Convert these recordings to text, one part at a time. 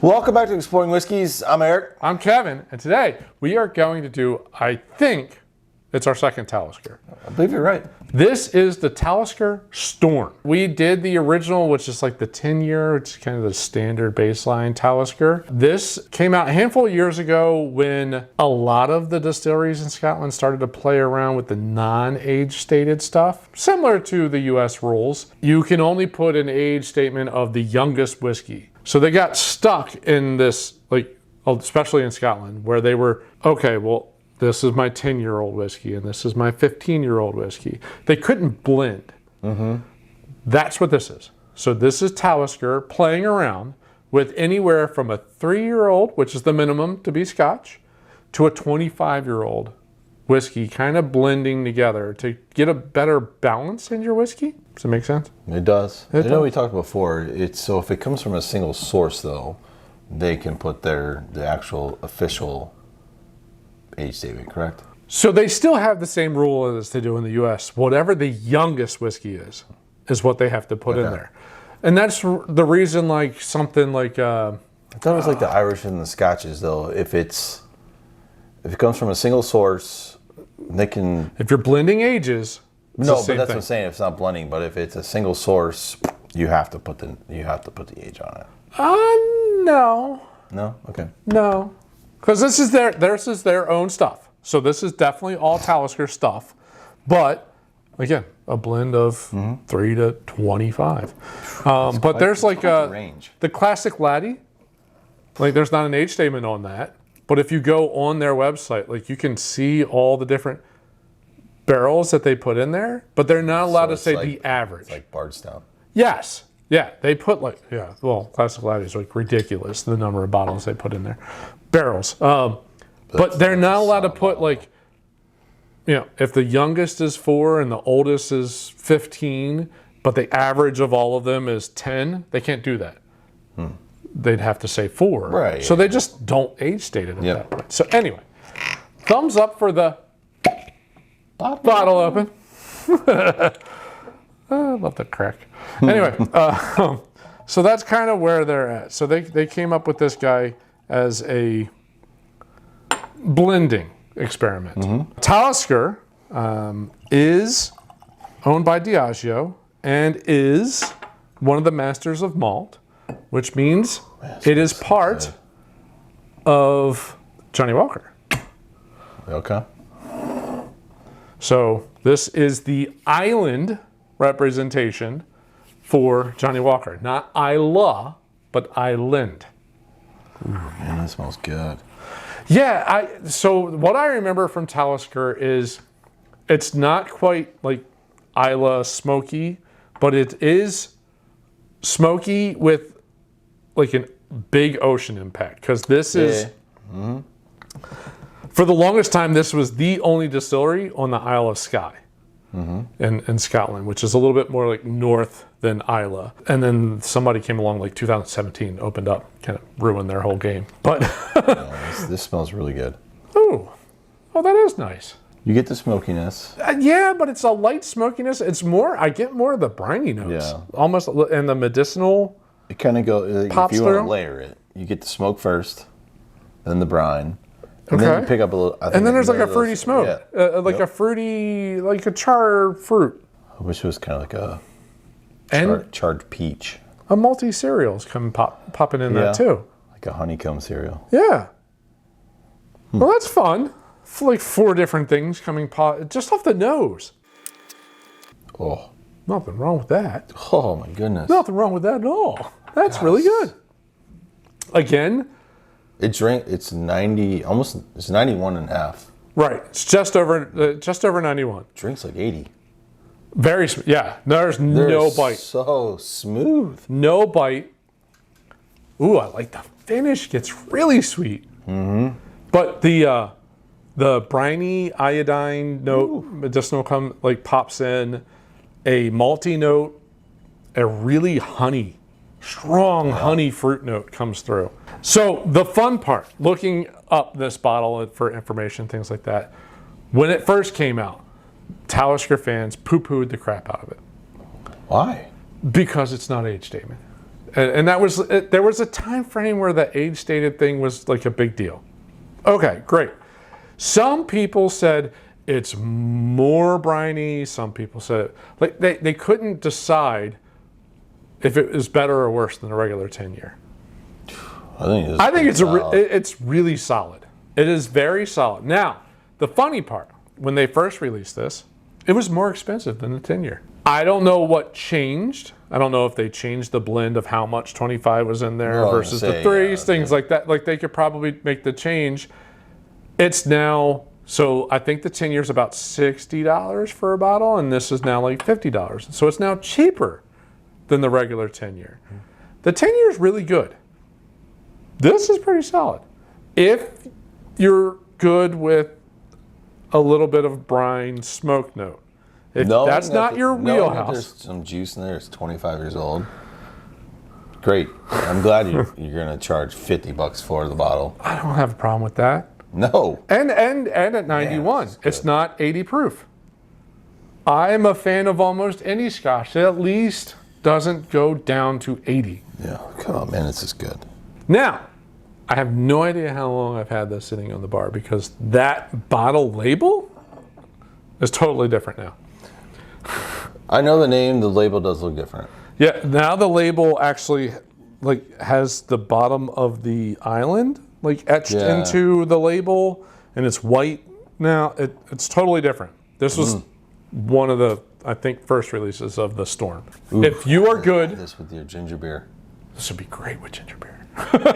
Welcome back to Exploring Whiskeys. I'm Eric. I'm Kevin, and today we are going to do, I think, it's our second Talisker. I believe you're right. This is the Talisker Storm. We did the original, which is like the 10-year, which is kind of the standard baseline Talisker. This came out a handful of years ago when a lot of the distilleries in Scotland started to play around with the non-age stated stuff. Similar to the US rules, you can only put an age statement of the youngest whiskey. So they got stuck in this, like, especially in Scotland, where they were, okay, well, this is my 10-year-old whiskey and this is my 15-year-old whiskey. They couldn't blend. That's what this is. So this is Talisker playing around with anywhere from a 3-year-old, which is the minimum to be Scotch, to a 25-year-old whiskey, kind of blending together to get a better balance in your whiskey. Does it make sense? It does. It I know does. we talked before. So if it comes from a single source, though, they can put the actual official age statement, correct? So they still have the same rule as they do in the US. Whatever the youngest whiskey is what they have to put in there. And that's the reason, like, something like... I thought it was like the Irish and the Scotches, though. If it comes from a single source, they can... If you're blending ages... No, but that's what I'm saying. It's not blending. But if it's a single source, you have to put the age on it. No. No? Okay. No. Because this is their own stuff. So this is definitely all Talisker stuff. But, again, a blend of 3 to 25. But there's like range. The classic laddie. Like, there's not an age statement on that. But if you go on their website, like, you can see all the different barrels that they put in there, but they're not allowed to say the average. It's like Bardstown. Yes. Yeah, they put classic laddie is like ridiculous, the number of bottles they put in there. Barrels. But they're not allowed to put, like, you know, if the youngest is 4 and the oldest is 15, but the average of all of them is 10, they can't do that. They'd have to say 4. Right. So they just don't age state it at that point. So anyway, thumbs up for the bottle open. I love that crack. Anyway, so that's kind of where they're at. So they came up with this guy as a blending experiment. Talisker is owned by Diageo and is one of the masters of malt, which means it is part of Johnie Walker. Okay. So this is the island representation for Johnie Walker. Not Isla, but island. Ooh, man, that smells good. Yeah, so what I remember from Talisker is it's not quite like Isla smoky, but it is smoky with like a big ocean impact. Because this is... For the longest time, this was the only distillery on the Isle of Skye in Scotland, which is a little bit more like north than Isla. And then somebody came along like 2017, opened up, kind of ruined their whole game. But This smells really good. oh, that is nice. You get the smokiness. Yeah, but it's a light smokiness. It's more, I get more of the briny notes. Yeah. Almost, and the medicinal. It kind of goes, if Pops you want to through. layer it, you get the smoke first, then the brine. And then you pick up a little... And then there's like a fruity smoke. Yeah. A fruity, like a char fruit. I wish it was kind of like a And charred peach. a malty cereal's popping in that too. Like a honeycomb cereal. Yeah. Well, that's fun. Like 4 different things coming just off the nose. Oh. Nothing wrong with that. Oh, my goodness. Nothing wrong with that at all. That's really good. Again... It's 90, almost, it's 91 and a half. Right. It's just over 91. Drinks like 80. Very, yeah. There's no bite. So smooth. No bite. Ooh, I like the finish. Gets really sweet. But the briny iodine note, medicinal pops in. A malty note. A really strong honey fruit note comes through. So the fun part, looking up this bottle for information, things like that, when it first came out, Talisker fans poo-pooed the crap out of it. Why? Because it's not age statement. And that was, there was a time frame where the age stated thing was like a big deal. Okay, great. Some people said it's more briny. Some people said, like, they couldn't decide if it was better or worse than a regular 10-year. I think it's really solid. It is very solid. Now, the funny part, when they first released this, it was more expensive than the 10-year. I don't know what changed. I don't know if they changed the blend of how much 25 was in there versus the threes, things like that. Like, they could probably make the change. It's now, so I think the 10-year is about $60 for a bottle, and this is now like $50. So it's now cheaper than the regular 10-year. The 10-year is really good. This is pretty solid. If you're good with a little bit of brine smoke note, if that's not your wheelhouse. There's some juice in there. It's 25 years old. Great. I'm glad you're going to charge $50 for the bottle. I don't have a problem with that. No. And at 91, it's not 80 proof. I'm a fan of almost any Scotch that at least doesn't go down to 80. Yeah, come on, man, this is good. Now, I have no idea how long I've had this sitting on the bar because that bottle label is totally different now. I know the name, the label does look different. Yeah, now the label actually like has the bottom of the island like etched into the label, and it's white now. It's totally different. This was one of the, I think, first releases of the Storm. Ooh, if you are good, this with your ginger beer. This would be great with ginger beer.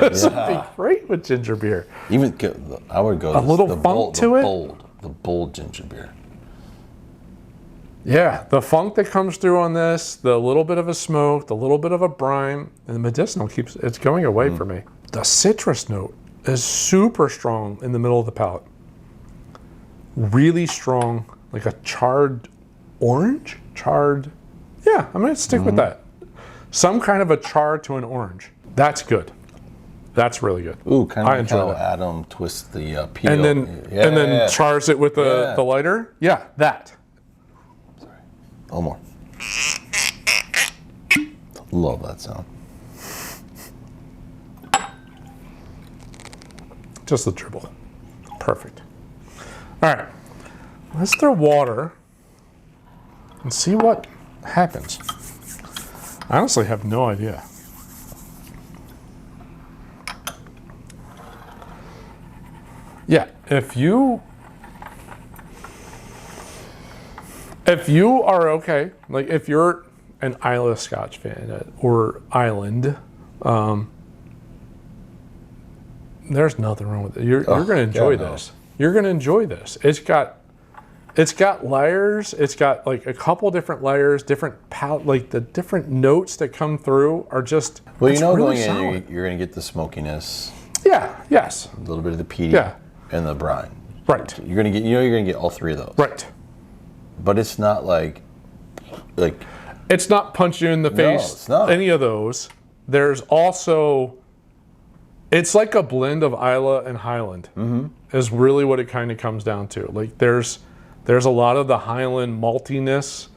This would be great with ginger beer. Even I would go a little funk to it. The bold ginger beer. Yeah, the funk that comes through on this, the little bit of a smoke, the little bit of a brine, and the medicinal it's going away for me. The citrus note is super strong in the middle of the palate. Really strong, like a charred orange? Yeah, I'm going to stick with that. Some kind of a char to an orange. That's good. That's really good. Ooh, kind of like how Adam twists the peel. And then chars it with the lighter. Yeah, that. A little more. Love that sound. Just the dribble. Perfect. All right. Let's throw water and see what happens. I honestly have no idea. Yeah, if you are okay, like if you're an Isle of Skye fan or Island, there's nothing wrong with it. You're going to enjoy this. You're going to enjoy this. It's got layers. It's got like a couple different layers, different like the different notes that come through are just. Well, you know, really going in, you're going to get the smokiness. Yeah. Yes. A little bit of the peaty. Yeah. And the brine. Right. You're going to get. You know, you're going to get all three of those. Right. But it's not like. It's not punch you in the face. No, it's not. Any of those. There's also. It's like a blend of Islay and Highland. Is really what it kind of comes down to. Like there's a lot of the Highland maltiness,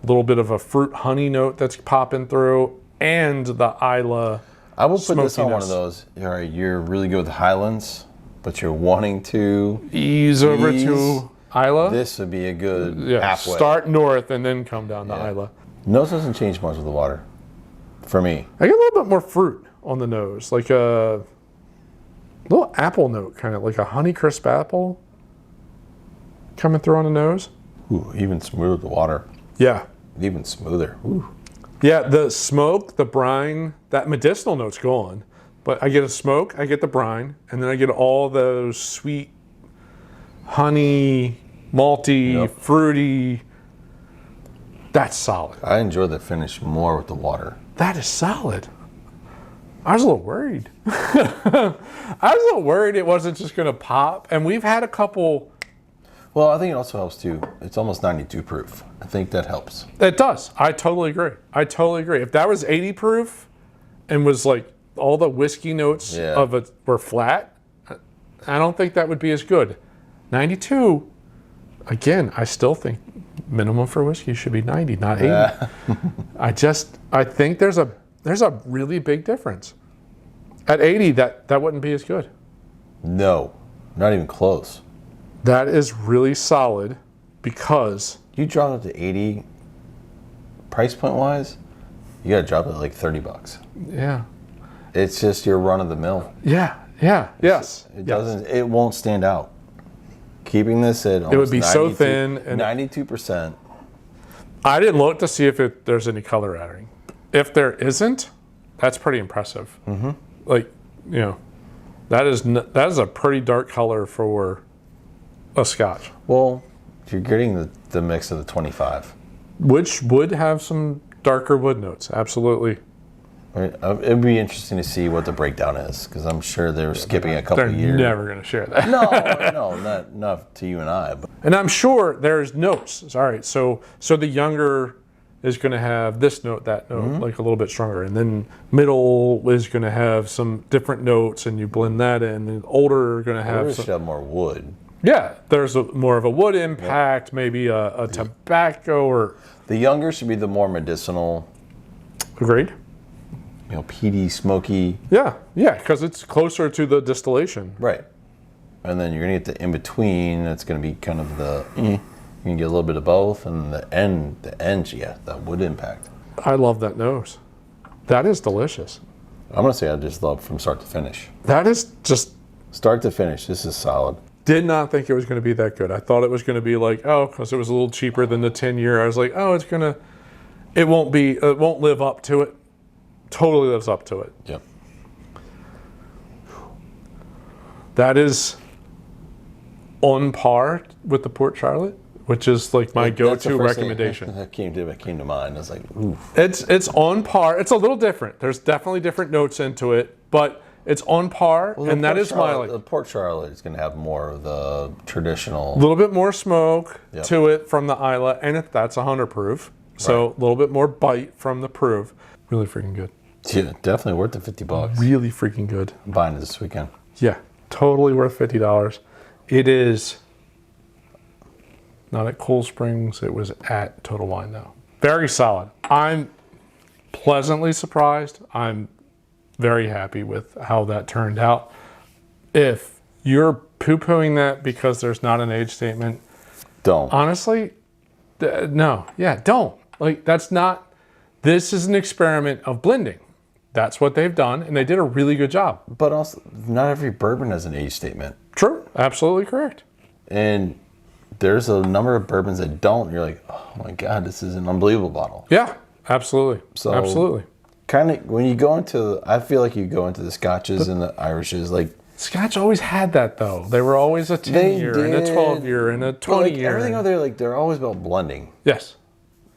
a little bit of a fruit honey note that's popping through, and the Islay. I will put this on one of those. All right, you're really good with Highlands, but you're wanting to ease over to Islay. This would be a good halfway. Start north and then come down to Islay. Nose doesn't change much with the water, for me. I get a little bit more fruit on the nose, like a little apple note, kind of like a Honeycrisp apple coming through on the nose. Ooh, even smoother with the water. Yeah. Even smoother. Ooh. Yeah, the smoke, the brine, that medicinal note's gone. But I get a smoke, I get the brine, and then I get all those sweet, honey, malty, fruity. That's solid. I enjoy the finish more with the water. That is solid. I was a little worried. I was a little worried it wasn't just going to pop. And we've had a couple. Well, I think it also helps too. It's almost 92 proof. I think that helps. It does. I totally agree. If that was 80 proof and was like all the whiskey notes of it were flat, I don't think that would be as good. 92, again, I still think minimum for whiskey should be 90, not 80. I think there's a there's a really big difference. At 80, that wouldn't be as good. No, not even close. That is really solid because You drop it to 80, price point wise, you got to drop it like $30. yeah, It's just your run of the mill. yes. It won't stand out. Keeping this at almost It would be so thin and 92%. I didn't look to see if there's any color adding. If there isn't, that's pretty impressive. Mm-hmm. Like, you know, that is a pretty dark color for a Scotch. Well, you're getting the mix of the 25. Which would have some darker wood notes, absolutely. Right? It'd be interesting to see what the breakdown is, because I'm sure they're skipping a couple They're of years. never going to share that. No, not to you and I. But. And I'm sure there's notes. All right, so the younger is going to have this note, that note, like a little bit stronger. And then middle is going to have some different notes, and you blend that in. And older are going to have Should have more wood. Yeah, there's more of a wood impact, maybe a tobacco or... The younger should be the more medicinal, Agreed? peaty, smoky. Yeah, because it's closer to the distillation. Right. And then you're going to get the in-between. That's going to be kind of the... You can get a little bit of both, and the end, that wood impact. I love that nose. That is delicious. I'm going to say I just love from start to finish. That is just... Start to finish, this is solid. Did not think it was going to be that good. I thought it was going to be like, because it was a little cheaper than the 10-year. I was like, it won't live up to it. Totally lives up to it. Yep. That is on par with the Port Charlotte, which is like my go-to recommendation. That came to mind. I was like, ooh. It's on par. It's a little different. There's definitely different notes into it, but it's on par, and that is my like. The Port Charlotte is going to have more of the traditional. A little bit more smoke to it from the Isla, and that's 100 proof. So a little bit more bite from the proof. Really freaking good. Yeah, definitely worth the $50. Really freaking good. I'm buying it this weekend. Yeah, totally worth $50. It is not at Cool Springs. It was at Total Wine though. Very solid. I'm pleasantly surprised. I'm very happy with how that turned out. If you're poo-pooing that because there's not an age statement, Don't. honestly, no. Yeah, don't. Like, that's not, this is an experiment of blending. That's what they've done, and they did a really good job. But also, not every bourbon has an age statement. True. Absolutely correct. And there's a number of bourbons that don't. You're like, oh my God, this is an unbelievable bottle. Yeah, absolutely. So, absolutely. Kind of, when you go into, I feel like you go into the Scotches and the Irishes, like. Scotch always had that, though. They were always a 10-year and a 12-year and a 20-year. Everything over there, like, they're always about blending. Yes.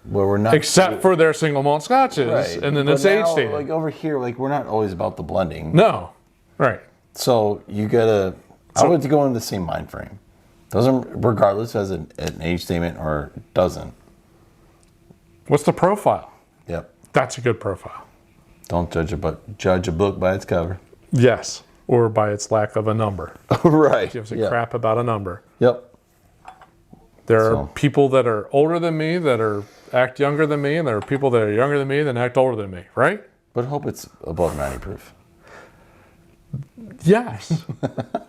Where we're not. Except for their single malt Scotches. Right. And then But it's age now, statement. like, over here, like, we're not always about the blending. No. Right. So you gotta. I would go in the same mind frame. Doesn't, regardless, has an age statement or doesn't. What's the profile? Yep. That's a good profile. Don't judge a book by its cover. Yes. Or by its lack of a number. Right. Gives a crap about a number. Yep. There are people that are older than me that act younger than me, and there are people that are younger than me that act older than me, right? But hope it's above 90 proof. Yes.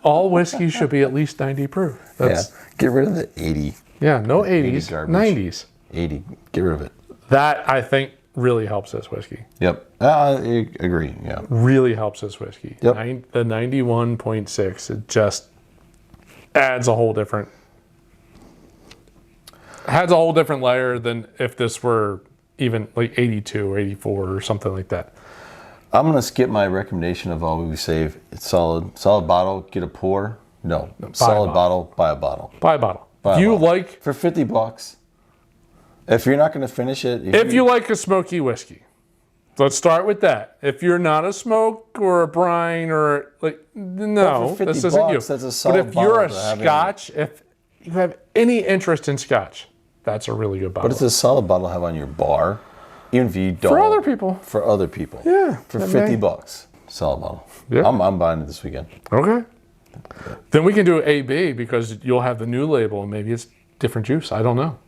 All whiskey should be at least 90 proof. Yeah. Get rid of the 80. Yeah, no 80s, garbage. 90s. 80. Get rid of it. That, I think, really helps this whiskey. Yep. I agree. Yeah. Really helps this whiskey. Yep. The 91.6, it just adds a whole different layer than if this were even like 82 or 84 or something like that. I'm going to skip my recommendation of all we save. It's solid. Solid bottle, get a pour. No. Solid bottle, buy a bottle. Buy a bottle. Buy a you bottle. like... For $50. If you're not going to finish it... If you like a smoky whiskey. Let's start with that. If you're not a smoke or a brine or like... No, for this isn't you. that's a solid but if you're a bottle to have in. Scotch, if you have any interest in Scotch, that's a really good bottle. But it's a solid bottle to have on your bar. Even if you don't. For other people. For other people. Yeah. For $50. Solid bottle. Yeah. I'm buying it this weekend. Okay. Then we can do AB because you'll have the new label and maybe it's different juice. I don't know.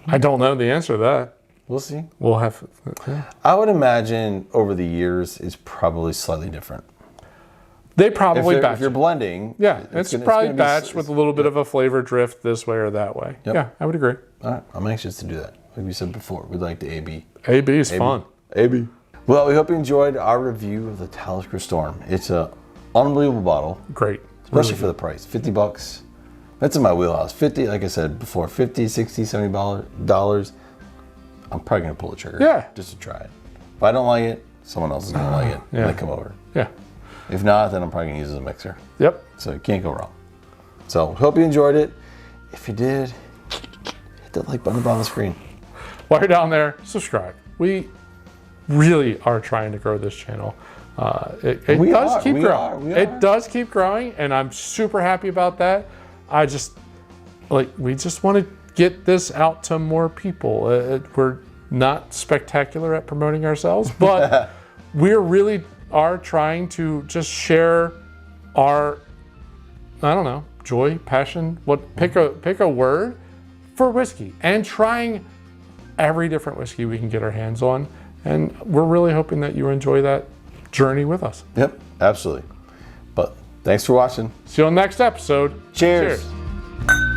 I don't know the answer to that. We'll see. We'll have. I would imagine over the years it's probably slightly different. They probably batch. If you're blending, Yeah, it's probably batched with a little bit of a flavor drift this way or that way. Yep. Yeah, I would agree. All right, I'm anxious to do that. Like we said before, we like the AB. AB is fun. AB. Well, we hope you enjoyed our review of the Talisker Storm. It's an unbelievable bottle. Great. Especially for the price. $50. That's in my wheelhouse. 50, like I said before, 50, 60, 70 dollars. I'm probably going to pull the trigger. Yeah. Just to try it. If I don't like it, someone else is going to like it when they come over. Yeah. If not, then I'm probably going to use it as a mixer. Yep. So you can't go wrong. So hope you enjoyed it. If you did, hit that like button on the screen. While you're down there, subscribe. We really are trying to grow this channel. It does keep growing. It does keep growing, and I'm super happy about that. We just want to get this out to more people. We're not spectacular at promoting ourselves, but we really are trying to just share our, I don't know, joy, passion, pick a word for whiskey, and trying every different whiskey we can get our hands on. And we're really hoping that you enjoy that journey with us. Yep, absolutely. But thanks for watching. See you on the next episode. Cheers. Cheers.